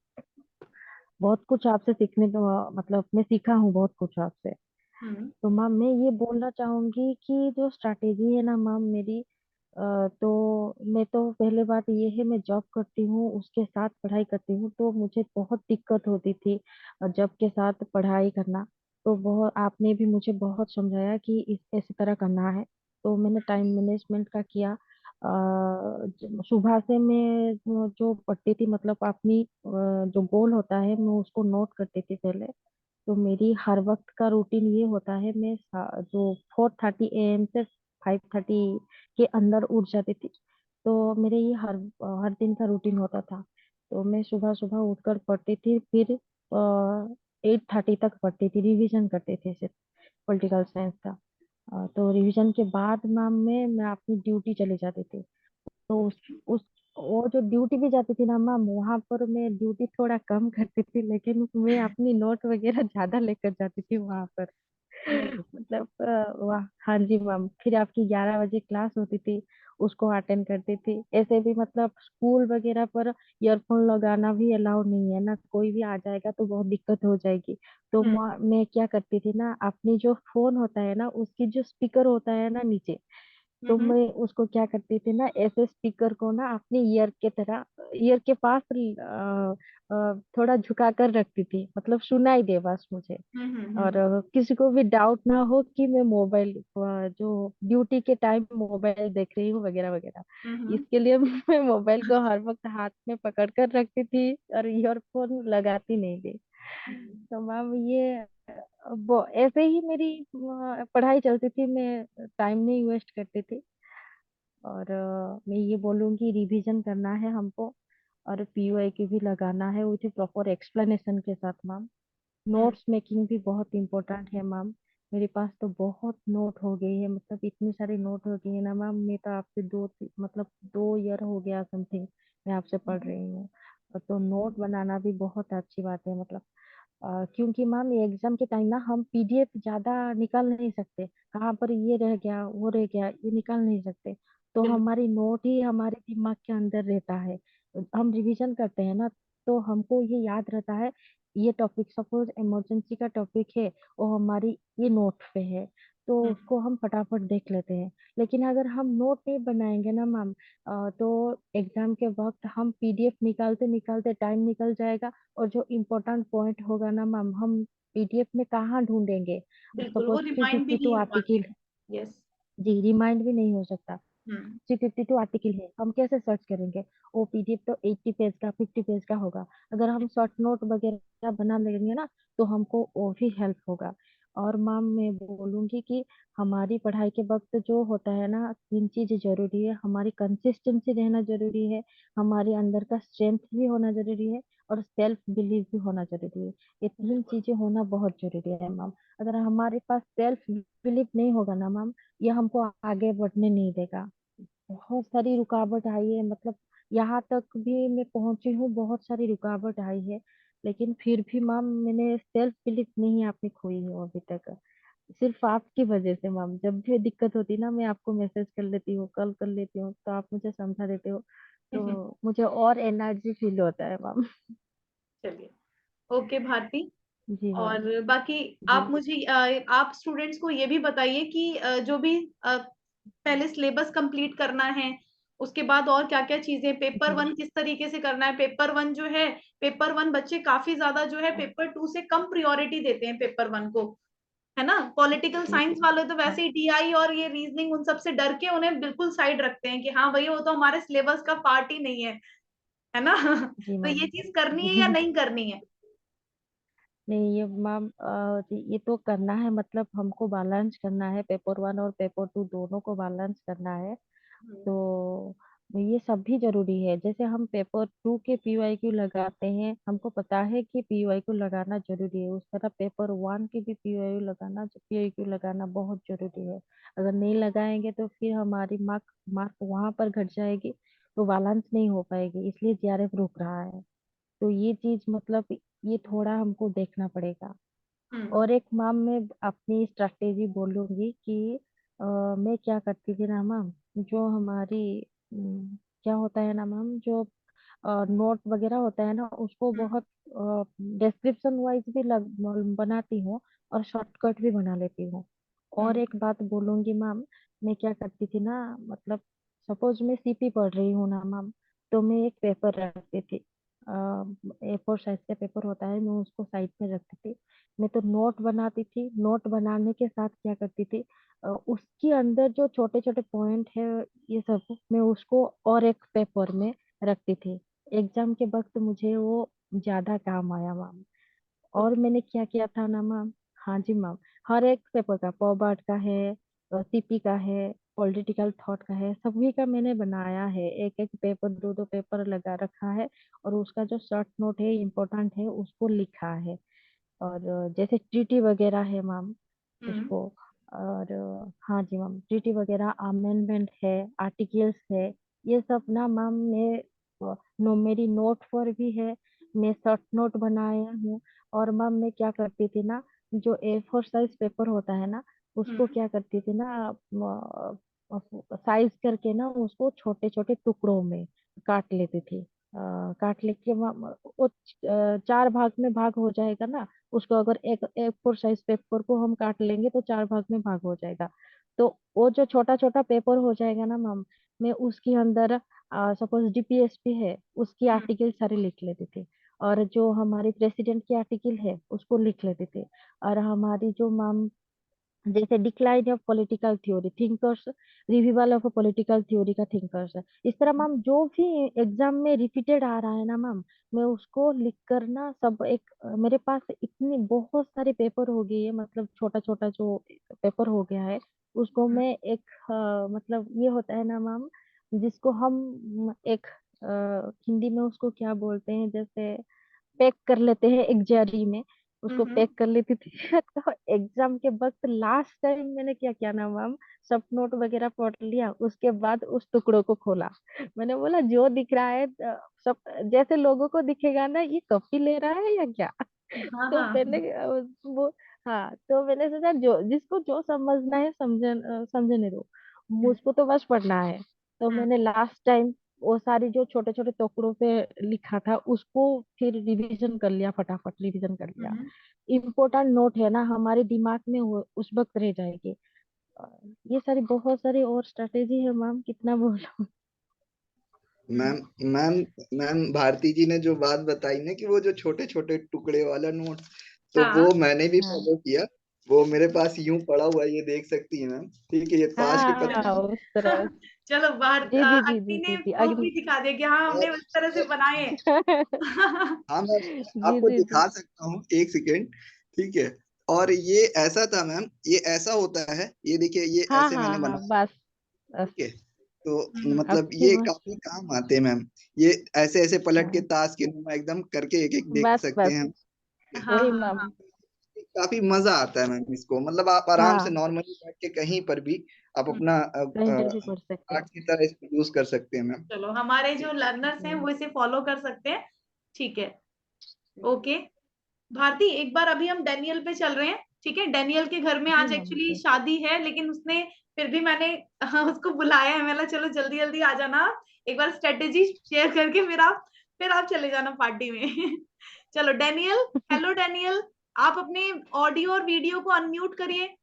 बहुत कुछ आपसे सीखने को, मतलब मैं सीखा हूँ बहुत कुछ आपसे। हम्म। तो मैम मैं ये बोलना चाहूंगी कि जो स्ट्रैटेजी है ना मैम मेरी, तो मैं तो पहले बात ये है, मैं जॉब करती हूँ उसके साथ पढ़ाई करती हूँ, तो मुझे बहुत दिक्कत होती थी जॉब के साथ पढ़ाई करना। तो बहुत आपने भी मुझे बहुत समझाया कि इस ऐसी तरह करना है, तो मैंने टाइम मैनेजमेंट का किया। सुबह से मैं जो पढ़ती थी, मतलब अपनी जो गोल होता है मैं उसको नोट करती थी पहले। तो मेरी हर वक्त का रूटीन ये होता है, मैं जो 4:30 AM से 5:30 के अंदर उठ जाती थी। तो मेरे ये हर हर दिन का रूटीन होता था। तो मैं सुबह सुबह उठकर पढ़ती थी, फिर 8:30 तक पढ़ती थी, रिवीजन करती थी सिर्फ पॉलिटिकल साइंस का। तो रिवीजन के बाद मैम मैं अपनी ड्यूटी चली जाती थी। तो उस वो जो ड्यूटी भी जाती थी ना मैम, वहां पर मैं ड्यूटी थोड़ा कम करती थी, लेकिन मैं अपनी नोट वगैरह ज्यादा लेकर जाती थी वहां पर। मतलब वाह, हाँ जी मैम। फिर आपकी 11 बजे क्लास होती थी, उसको अटेंड करती थी। ऐसे भी मतलब स्कूल वगैरह पर ईयरफोन लगाना भी अलाउड नहीं है ना, कोई भी आ जाएगा तो बहुत दिक्कत हो जाएगी। तो हम्म। मैं क्या करती थी ना, अपनी जो फोन होता है ना उसकी जो स्पीकर होता है ना नीचे, तो हम्म। मैं उसको क्या करती थी ना, ऐसे स्पीकर को ना अपने ईयर के तरह, ईयर के पास थोड़ा झुका कर रखती थी, मतलब सुनाई दे बस मुझे। हम्म। और किसी को भी डाउट ना हो कि मैं मोबाइल जो ड्यूटी के टाइम मोबाइल देख रही हूँ वगैरह वगैरह। हम्म। इसके लिए मैं मोबाइल को हर वक्त हाथ में पकड़ कर रखती थी और ईयरफोन लगाती नहीं थी। तो मैम ये वो ऐसे ही मेरी पढ़ाई चलती थी, मैं टाइम नहीं वेस्ट करती थी। और मैं ये बोलूंगी, रिवीजन करना है हमको, और पीयूआई भी लगाना है विथ प्रॉपर एक्सप्लेनेशन के साथ मैम। हम्म। नोट्स मेकिंग भी बहुत इम्पोर्टेंट है मैम। मेरे पास तो बहुत नोट हो गई है, मतलब इतनी सारी नोट हो गई है ना मैम, मैं तो आपसे मतलब 2 ईयर हो गया समथिंग मैं आपसे पढ़ रही हूँ। तो नोट बनाना भी बहुत अच्छी बात है, मतलब क्योंकि मैम एग्जाम के टाइम ना हम पीडीएफ ज्यादा निकाल नहीं सकते, कहाँ पर ये रह गया वो रह गया ये निकाल नहीं सकते। तो बिल्कुल। हमारी नोट ही हमारे दिमाग के अंदर रहता है। हम रिवीजन करते हैं ना, तो हमको ये याद रहता है, ये टॉपिक सपोज इमरजेंसी का टॉपिक है, वो हमारी ये नोट पे है, तो हम्म। उसको हम फटाफट देख लेते हैं। लेकिन अगर हम नोट नहीं बनाएंगे ना मैम, तो एग्जाम के वक्त हम पीडीएफ निकालते निकालते टाइम निकल जाएगा, और जो इम्पोर्टेंट पॉइंट होगा ना मैम, हम पीडीएफ में कहाँ ढूंढेंगे। बिल्कुल, वो सपोज थ्री रिमाइंड भी फिफ्टी टू नहीं हो आर्टिकल, पाते। यस। जी रिमाइंड भी नहीं हो सकता। हम्म। 352 आर्टिकल है, हम कैसे सर्च करेंगे? वो पीडीएफ तो 80 पेज का 50 पेज का होगा। अगर हम शॉर्ट नोट वगैरह बना लेंगे ना, तो हमको वो भी हेल्प होगा। और मैम मैं बोलूंगी कि हमारी पढ़ाई के वक्त जो होता है ना, 3 चीजें जरूरी है, हमारी कंसिस्टेंसी रहना जरूरी है, हमारे अंदर का स्ट्रेंथ भी होना जरूरी है, और सेल्फ बिलीव भी होना जरूरी है। ये 3 चीजें होना बहुत जरूरी है मैम। अगर हमारे पास सेल्फ बिलीव नहीं होगा ना मैम, ये हमको आगे बढ़ने नहीं देगा। बहुत सारी रुकावट आई है, मतलब यहाँ तक भी मैं पहुंची हूँ, बहुत सारी रुकावट आई है, लेकिन फिर भी मैम मैंने सेल्फ बिलीफ नहीं अपनी खोई है अभी तक। सिर्फ आपकी वजह से मैम, जब भी दिक्कत होती है ना, मैं आपको मैसेज कर लेती हूँ, कॉल कर लेती हूँ, तो आप मुझे समझा देते हो, तो मुझे और एनर्जी फील होता है मैम। चलिए। ओके भारती। जी मैम। और बाकी जी आप मुझे आप स्टूडेंट्स को ये भी बताइए कि जो भी पहले सिलेबस कंप्लीट करना है, उसके बाद और क्या क्या चीजें, पेपर जी। वन किस तरीके से करना है। पेपर वन जो है, पेपर वन बच्चे काफी ज्यादा जो है पेपर टू से कम प्रायोरिटी देते हैं पेपर वन को, है ना। पॉलिटिकल जी। साइंस वाले तो वैसे ही टीआई और ये रीजनिंग उन सब से डर के उन्हें बिल्कुल साइड रखते हैं कि हाँ भैया वो तो हमारे सिलेबस का पार्ट ही नहीं है ना। जी तो ये मैम। चीज करनी है या जी। नहीं करनी है? नहीं ये मैम, ये तो करना है, मतलब हमको बैलेंस करना है, पेपर वन और पेपर टू दोनों को बैलेंस करना है। हम्म। तो ये सब भी जरूरी है। जैसे हम पेपर टू के पीवाईक्यू लगाते हैं, हमको पता है कि पीवाईक्यू लगाना जरूरी है, उस तरह पेपर वन के भी पीवाईक्यू लगाना बहुत जरूरी है। अगर नहीं लगाएंगे तो फिर हमारी मार्क मार्क वहां पर घट जाएगी, तो बैलेंस नहीं हो पाएगी, इसलिए जेआरएफ रुक रहा है। तो ये चीज मतलब ये थोड़ा हमको देखना पड़ेगा। हम्म। और एक मैम मैं अपनी स्ट्रैटेजी बोलूंगी कि मैं क्या करती थी ना मैम, जो हमारी क्या होता है ना मैम, जो नोट वगैरह होता है ना, उसको हम्म। बहुत डिस्क्रिप्शन वाइज भी बनाती हूँ, और शॉर्टकट भी बना लेती हूँ। और हम्म। एक बात बोलूंगी मैम, मैं क्या करती थी ना, मतलब सपोज मैं सीपी पढ़ रही हूँ ना मैम, तो मैं एक पेपर रखती थी, A4 साइज का पेपर होता है, मैं उसको साइड में रखती थी। मैं तो नोट बनाती थी। नोट बनाने के साथ क्या करती थी, उसके अंदर जो छोटे छोटे पॉइंट है ये सब मैं उसको और एक पेपर में रखती थी। एग्जाम के वक्त मुझे वो ज्यादा काम आया मैम। और ओके। मैंने क्या किया था ना मैम, हाँ जी मैम, हर एक पेपर का, पॉबाट का है, सीपी का है, पॉलिटिकल थॉट का है, सभी का मैंने बनाया है। एक एक पेपर, दो दो पेपर लगा रखा है। और उसका जो शॉर्ट नोट है, इम्पोर्टेंट है, उसको लिखा है। और जैसे ट्रीटी वगैरह है मैम, हम्म। उसको, और हाँ जी मैम, ट्रीटी वगैरह, अमेंडमेंट है, आर्टिकल्स है, ये सब ना मैम मैं मेरी नोट पर भी है। मैं शॉर्ट नोट बनाया हूँ। और मैम मैं क्या करती थी ना, जो A4 साइज पेपर होता है ना, उसको हम्म। क्या करती थी ना, साइज करके ना उसको छोटे छोटे टुकड़ों में काट लेती थी। काट लेके वो 4 भाग में भाग हो जाएगा ना। उसको अगर एक A4 साइज पेपर को हम काट लेंगे तो 4 भाग में भाग हो जाएगा। तो वो जो छोटा छोटा पेपर हो जाएगा ना मैम, मैं उसके अंदर, सपोज डीपीएसपी है, उसकी हम्म। आर्टिकल सारी लिख लेती थी। और जो हमारी प्रेसिडेंट की आर्टिकल है उसको लिख लेते थे। और हमारी जो मैम, जैसे decline of political theory, thinkers, revival of political theory का थिंकर्स है, इस तरह मैम जो भी एग्जाम में रिपीटेड आ रहा है ना मैम, मैं उसको लिख कर ना सब एक, मेरे पास इतनी बहुत सारे पेपर हो गए है, मतलब छोटा छोटा जो पेपर हो गया है, उसको हम्म। मैं एक, मतलब ये होता है ना मैम, जिसको हम एक, हिंदी में उसको क्या बोलते हैं, जैसे पैक कर लेते हैं एक जारी में, उसको हम्म। पैक कर लेती थी। तो एग्जाम के वक्त लास्ट टाइम मैंने क्या किया ना मैम, सब नोट वगैरह पढ़ लिया, उसके बाद उस टुकड़ों को खोला। मैंने बोला जो दिख रहा है, सब जैसे लोगों को दिखेगा ना, ये कॉपी ले रहा है या क्या। हाँ तो हाँ। मैंने वो, हाँ, तो मैंने सोचा जो जिसको जो समझना है समझने दो, हम्म। मुझको तो बस पढ़ना है। तो हम्म। मैंने लास्ट टाइम वो सारी जो छोटे छोटे टुकड़ों पे लिखा था उसको फिर रिवीजन कर लिया, फटाफट रिवीजन कर लिया। हम्म। इम्पोर्टेंट नोट है ना, हमारे दिमाग में उस वक्त रह जाएगी। ये सारी बहुत सारी और स्ट्रेटेजी है मैम, कितना बोलो। हम्म। मैम मैम मैम भारती जी ने जो बात बताई ना कि वो जो छोटे छोटे टुकड़े वाला नोट, तो वो हाँ मैंने भी हाँ फॉलो किया। वो मेरे पास यूं पड़ा हुआ है, ये देख सकती है मैम, ठीक है, ये 5 के पत्ते। हाँ, उस तरह। चलो बाहर जी जी जी अंटी जी ने जी जी, प्रूफ अगली। भी दिखा दिया कि हाँ हमने उस तरह से बनाए हैं। हाँ मैं जी आपको जी जी। दिखा सकता हूँ, एक सेकेंड, ठीक है। और ये ऐसा था मैम, ये ऐसा होता है, ये देखिए, ये हाँ ऐसे हाँ मैंने हाँ, बनाया, बस बस। ठीक है। तो हम्म। मतलब अच्छी ये बात। काफी काम आते हैं मैम। ये ऐसे ऐसे पलट के हाँ, ताश के नुमा एकदम करके एक एक देख बस सकते बस, हैं। हाँ वही हाँ हाँ। मैम। काफी मजा आता है मैम इसको, मतलब आप आराम से हाँ, नॉर्मली बैठ के कहीं पर भी आप हम्म। अपना कहीं पर भी पढ़ सकते आर्ट हैं। की तरह इसको यूज कर सकते हैं मैम। चलो हमारे जो लर्नर्स हैं हम्म, वो इसे फॉलो कर सकते हैं। ठीक है। ओके। भारती एक बार अभी हम डेनियल पे चल रहे हैं। ठीक है, डेनियल के घर में जी आज मैम एक्चुअली जी। शादी है, लेकिन उसने फिर भी मैंने हाँ, उसको बुलाया है। मैंने चलो जल्दी जल्दी आ जाना, एक बार स्ट्रेटेजी शेयर करके फिर आप चले जाना पार्टी में। चलो डेनियल, हेलो डेनियल, आप अपने ऑडियो और वीडियो को अनम्यूट करिए।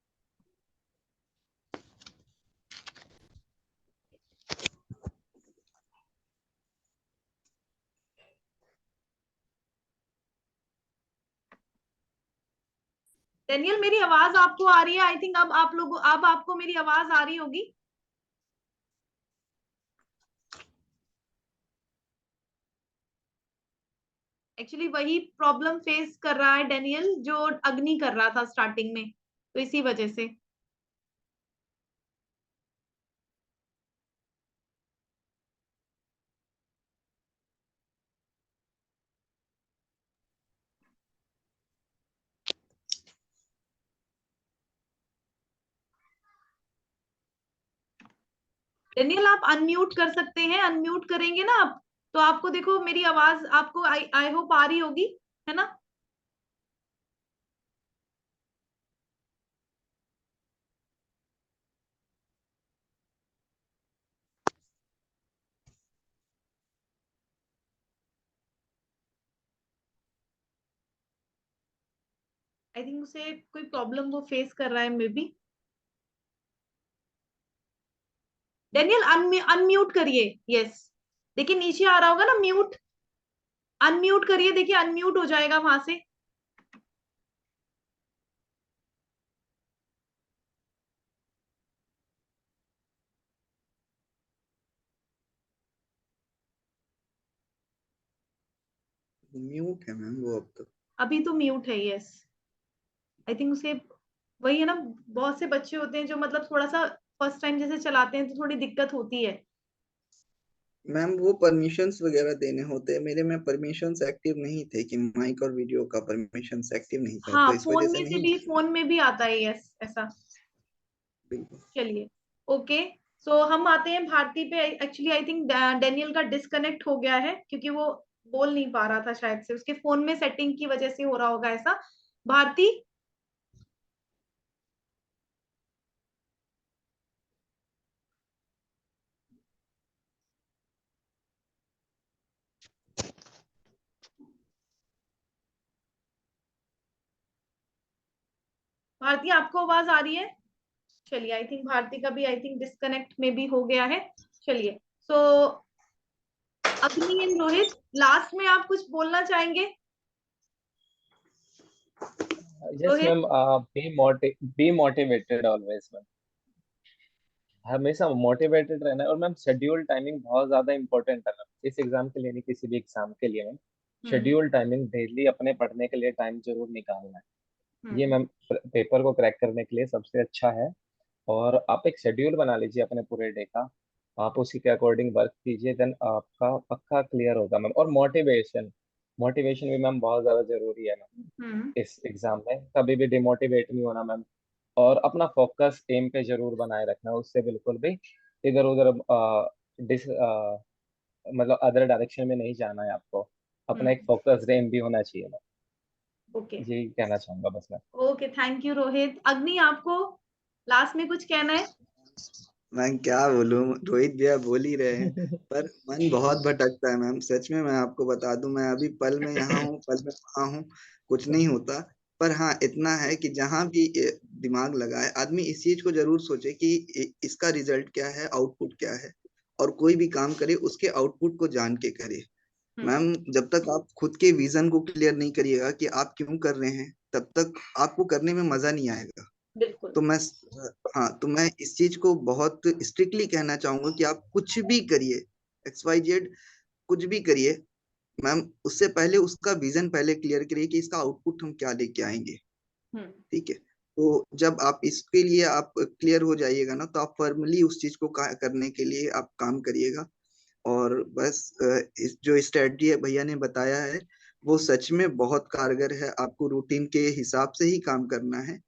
डेनियल मेरी आवाज आपको आ रही है? आई थिंक अब आपको मेरी आवाज आ रही होगी। एक्चुअली वही प्रॉब्लम फेस कर रहा है डेनियल जो अग्नि कर रहा था स्टार्टिंग में, तो इसी वजह से। डेनियल आप अनम्यूट कर सकते हैं, अनम्यूट करेंगे ना आप, तो आपको देखो मेरी आवाज आपको आई आई होप आ रही होगी, है ना? आई थिंक उसे कोई प्रॉब्लम वो फेस कर रहा है मे बी। डेनियल अनम्यूट करिए। यस, देखिए नीचे आ रहा होगा ना म्यूट, अनम्यूट करिए, देखिए अनम्यूट हो जाएगा वहां से। म्यूट है मैम वो अब तो। अभी तो म्यूट है, यस। आई थिंक उसके वही है ना, बहुत से बच्चे होते हैं जो मतलब थोड़ा सा फर्स्ट टाइम जैसे चलाते हैं तो थोड़ी दिक्कत होती है। मैम वो परमिशंस वगैरह देने होते हैं, मेरे में परमिशंस एक्टिव नहीं थे कि माइक और वीडियो का परमिशंस एक्टिव नहीं था, हाँ, तो इस वजह से नहीं। फोन में भी आता है, यस, ऐसा। बिल्कुल। चलिए, ओके। सो हम आते हैं भारती पे। एक्चुअली आई थिंक डेनियल का डिस्कनेक्ट हो गया है क्योंकि वो बोल नहीं पा रहा था, शायद से उसके फोन में सेटिंग की वजह से हो रहा होगा ऐसा। भारती। भारती, आपको आवाज आ रही है? चलिए, आई थिंक भारती का भी आई थिंक डिस्कनेक्ट में भी हो गया है। चलिए, सो अग्नि एंड रोहित, लास्ट में आप कुछ बोलना चाहेंगे? Yes Rohit. Ma'am, be motivated always ma'am, हमेशा मोटिवेटेड रहना है। और मैम शेड्यूल टाइमिंग बहुत ज्यादा इंपॉर्टेंट है मैम, इस एग्जाम के लिए नहीं, किसी भी एग्जाम के लिए मैम। हम्म। शेड्यूल टाइमिंग डेली अपने पढ़ने के लिए टाइम जरूर निकालना है, ये हम्म। मैम पेपर को क्रैक करने के लिए सबसे अच्छा है। और आप एक शेड्यूल बना लीजिए अपने पूरे डे का, आप उसी के अकॉर्डिंग वर्क कीजिए, देन आपका पक्का क्लियर होगा मैम। और मोटिवेशन, मोटिवेशन भी मैम बहुत ज्यादा जरूरी है मैम हम्म। इस एग्जाम में, कभी भी डिमोटिवेट नहीं होना मैम। और अपना फोकस एम पे जरूर बनाए रखना, उससे बिल्कुल भी इधर उधर डिस मतलब अदर डायरेक्शन में नहीं जाना है आपको, अपना एक हम्म। फोकस एम भी होना चाहिए मैम। ओके। यही कहना चाहूंगा बस मैं। Okay, thank you Rohit. अग्नि, आपको लास्ट में कुछ कहना है? मैं क्या बोलूं, रोहित भैया बोल ही रहे हैं, पर मन बहुत भटकता है मैम, सच में। मैं आपको बता दूं, मैं अभी पल में यहाँ हूँ, पल में वहाँ हूँ, कुछ नहीं होता। पर हाँ, इतना है कि जहां भी दिमाग लगाए आदमी, इस चीज को जरूर सोचे कि इसका रिजल्ट क्या है, आउटपुट क्या है, और कोई भी काम करे उसके आउटपुट को जान के करे। हम्म। मैम जब तक आप खुद के विजन को क्लियर नहीं करिएगा कि आप क्यों कर रहे हैं, तब तक आपको करने में मजा नहीं आएगा। बिल्कुल। तो मैं हाँ, तो मैं इस चीज को बहुत स्ट्रिक्टली कहना चाहूंगा कि आप कुछ भी करिए, एक्स वाई जेड, कुछ भी करिए मैम, उससे पहले उसका विजन पहले क्लियर करिए कि इसका आउटपुट हम क्या लेके आएंगे। हम्म। ठीक है, तो जब आप इसके लिए आप क्लियर हो जाइएगा ना, तो आप फॉर्मली उस चीज को करने के लिए आप काम करिएगा। और बस जो स्ट्रेटजी है भैया ने बताया है, वो सच में बहुत कारगर है। आपको रूटीन के हिसाब से ही काम करना है।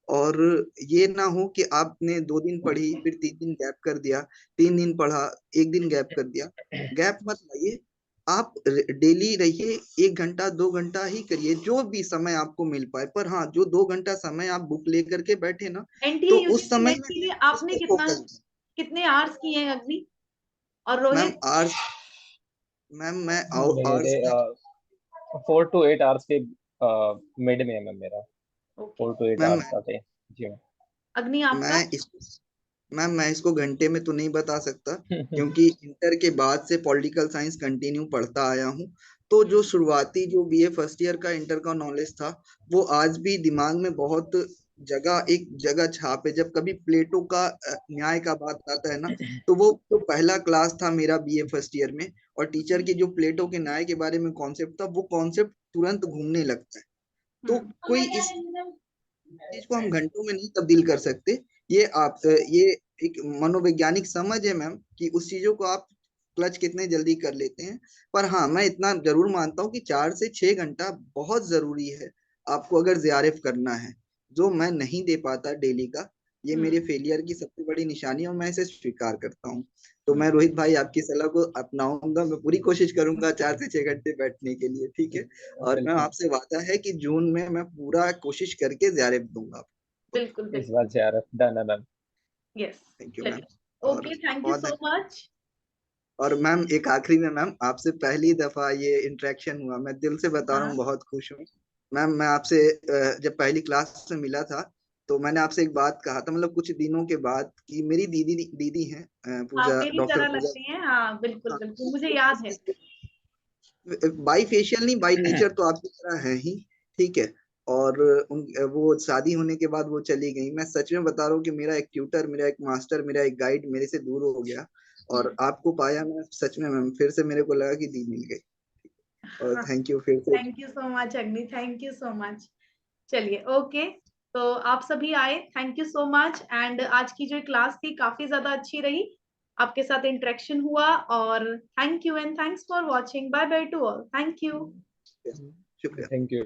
और ये ना हो कि आपने 2 दिन पढ़ी, फिर 3 दिन गैप कर दिया, 3 दिन पढ़ा, 1 दिन गैप कर दिया। गैप मत लाइए, आप डेली रहिए, 1 घंटा 2 घंटा ही करिए, जो भी समय आपको मिल पाए। पर हाँ, जो 2 घंटा समय आप बुक लेकर के बैठे ना, एनटीए तो उस यूजीसी समय नेट में के लिए उस आपने पर कितना, फोकस। कितने आवर्स किए हैं अग्नि और मैम रोहित? आवर्स, मैम मैं मेरे आवर्स में, 4 to 8 आवर्स के मिड में है मैम मेरा, ओके। 4 to 8 मैम आवर्स का डे। जी मैम। अग्नि, आपका? मैं इस मैम मैं इसको घंटे में तो नहीं बता सकता, क्योंकि इंटर के बाद से पॉलिटिकल साइंस कंटिन्यू पढ़ता आया हूँ। तो जो हम्म। शुरुआती जो बीए फर्स्ट ईयर का इंटर का नॉलेज था, वो आज भी दिमाग में बहुत एक जगह छाप है। जब कभी प्लेटो का न्याय का बात आता है ना, तो वो जो पहला क्लास था मेरा बीए फर्स्ट ईयर में, और टीचर की जो प्लेटो के न्याय के बारे में कॉन्सेप्ट था, वो कॉन्सेप्ट तुरंत घूमने लगता है। तो हम्म। कोई इस चीज को हम घंटों में नहीं तब्दील कर सकते। ये एक मनोवैज्ञानिक समझ है मैम, कि उस चीजों को आप क्लच कितने जल्दी कर लेते हैं। पर हाँ, मैं इतना जरूर मानता हूँ कि 4 से 6 घंटा बहुत जरूरी है आपको, अगर जेआरएफ करना है, जो मैं नहीं दे पाता डेली का। ये मेरे हम्म। फेलियर की सबसे बड़ी निशानी है, और मैं इसे स्वीकार करता हूँ। तो मैं हम्म। रोहित भाई आपकी सलाह को अपनाऊंगा, मैं पूरी कोशिश करूंगा 4 से 6 घंटे बैठने के लिए, ठीक है। और मैं बिल्कुल, आपसे वादा है कि जून में मैं पूरा कोशिश करके जेआरएफ दूंगा। बिल्कुल इस बिल्कुल। बार से आरफ डन है ma'am. Yes. Thank you ma'am. चलिए, और ओके, थैंक यू बहुत सो मच। और मैम एक आखिरी में, मैम आपसे पहली दफा ये इंटरेक्शन हुआ, मैं दिल से बता रहा हूँ, हाँ। बहुत खुश हूँ। मैम मैं आपसे जब पहली क्लास में मिला था, तो मैंने आपसे एक बात कहा था, मतलब कुछ दिनों के बाद, कि मेरी दीदी दीदी हैं, हाँ, पूजा, मेरी डॉक्टर तरह पूजा। लगती हैं, हाँ, बिल्कुल हाँ, बिल्कुल, मुझे तो याद है। उसकी बाई फेशियल नहीं, बाई नेचर तो आपकी तरह है ही, ठीक है। और वो शादी होने के बाद वो चली गई। मैं सच में बता रहा हूँ कि मेरा एक ट्यूटर, मेरा एक मास्टर, मेरा एक गाइड मेरे से दूर हो गया। और हम्म। आपको पाया मैं, सच में मैम, फिर से मेरे को लगा कि दी मिल गई। और थैंक यू फिर से। थैंक यू सो मच अग्नि, थैंक यू सो मच। चलिए ओके, तो आप सभी आए, thank you so much. And आज की जो क्लास थी काफी ज्यादा अच्छी रही, आपके साथ इंटरेक्शन हुआ, और thank you and thanks for watching. Bye bye to all, thank you. शुक्रिया। Thank you.